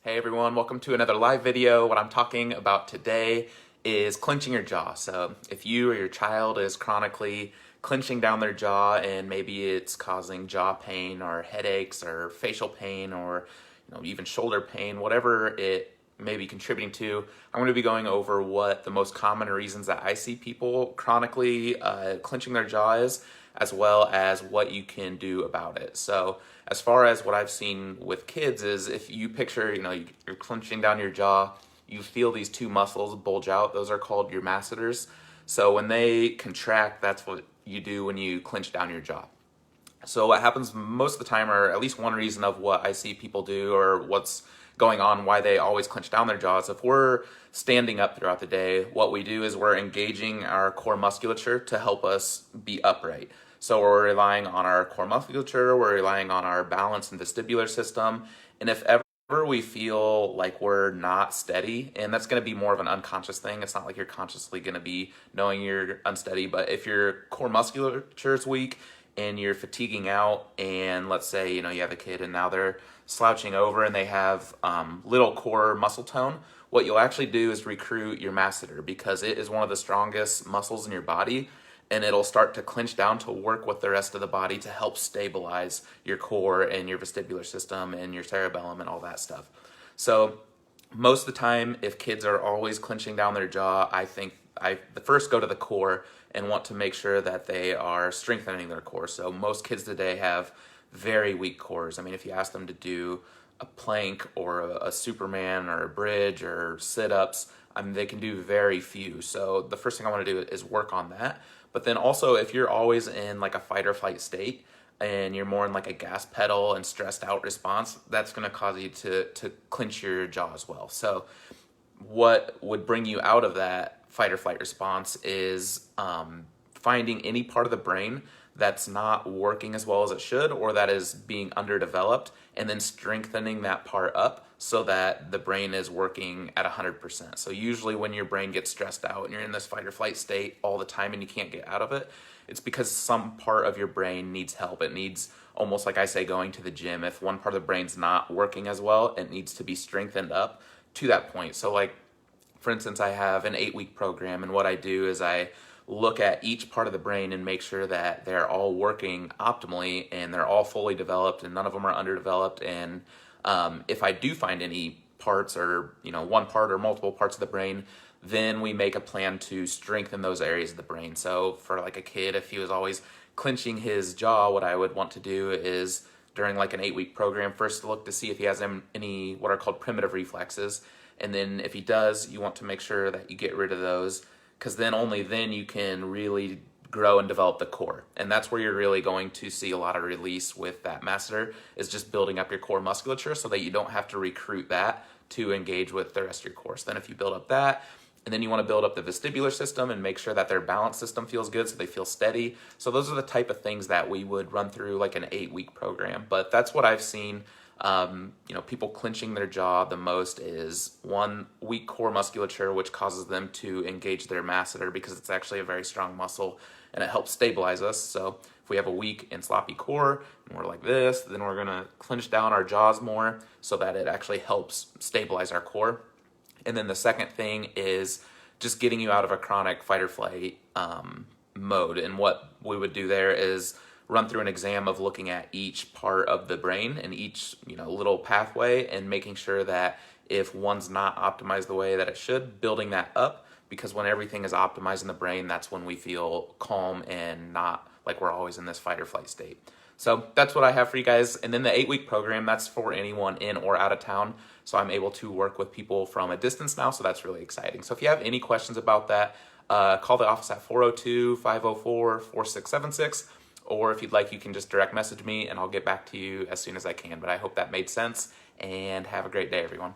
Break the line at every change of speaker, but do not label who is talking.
Hey everyone, welcome to another live video. What I'm talking about today is clenching your jaw. So if you or your child is chronically clenching down their jaw and maybe it's causing jaw pain or headaches or facial pain or even shoulder pain, whatever it may be contributing to, I'm going to be going over what the most common reasons that I see people chronically clenching their jaw is, as well as what you can do about it. So as far as what I've seen with kids is, if you picture, you're clenching down your jaw, you feel these two muscles bulge out. Those are called your masseters. So when they contract, that's what you do when you clench down your jaw. So what happens most of the time, or at least one reason of what I see people do or what's going on, why they always clench down their jaws, if we're standing up throughout the day, what we do is we're engaging our core musculature to help us be upright. So we're relying on our core musculature, we're relying on our balance and vestibular system, and if ever we feel like we're not steady, and that's going to be more of an unconscious thing, it's not like you're consciously going to be knowing you're unsteady, but if your core musculature is weak and you're fatiguing out, and let's say you have a kid and now they're slouching over and they have little core muscle tone, what you'll actually do is recruit your masseter, because it is one of the strongest muscles in your body, and it'll start to clench down to work with the rest of the body to help stabilize your core and your vestibular system and your cerebellum and all that stuff. So most of the time, if kids are always clenching down their jaw, I think I first go to the core and want to make sure that they are strengthening their core. So most kids today have very weak cores. I mean, if you ask them to do a plank or a Superman or a bridge or sit-ups, they can do very few. So the first thing I want to do is work on that. But then also, if you're always in like a fight or flight state and you're more in like a gas pedal and stressed out response, that's going to cause you to clench your jaw as well. So what would bring you out of that fight or flight response is finding any part of the brain that's not working as well as it should, or that is being underdeveloped, and then strengthening that part up so that the brain is working at 100%. So usually when your brain gets stressed out and you're in this fight or flight state all the time and you can't get out of it, it's because some part of your brain needs help. It needs, almost like I say, going to the gym. If one part of the brain's not working as well, it needs to be strengthened up to that point. So like, for instance, I have an 8-week program, and what I do is I look at each part of the brain and make sure that they're all working optimally and they're all fully developed and none of them are underdeveloped. And if I do find any parts, or one part or multiple parts of the brain, then we make a plan to strengthen those areas of the brain. So for like a kid, if he was always clenching his jaw, what I would want to do is, during like an 8-week program, first look to see if he has any what are called primitive reflexes. And then if he does, you want to make sure that you get rid of those, because then only then you can really grow and develop the core. And that's where you're really going to see a lot of release with that masseter, is just building up your core musculature so that you don't have to recruit that to engage with the rest of your core. So then if you build up that, and then you want to build up the vestibular system and make sure that their balance system feels good so they feel steady. So those are the type of things that we would run through like an 8-week program. But that's what I've seen. People clenching their jaw the most is, one, weak core musculature, which causes them to engage their masseter because it's actually a very strong muscle and it helps stabilize us. So if we have a weak and sloppy core and we're like this, then we're going to clench down our jaws more so that it actually helps stabilize our core. And then the second thing is just getting you out of a chronic fight or flight mode. And what we would do there is run through an exam of looking at each part of the brain and each little pathway, and making sure that if one's not optimized the way that it should, building that up, because when everything is optimized in the brain, that's when we feel calm and not like we're always in this fight or flight state. So that's what I have for you guys. And then the 8-week program, that's for anyone in or out of town. So I'm able to work with people from a distance now, so that's really exciting. So if you have any questions about that, call the office at 402-504-4676. Or if you'd like, you can just direct message me and I'll get back to you as soon as I can. But I hope that made sense, and have a great day, everyone.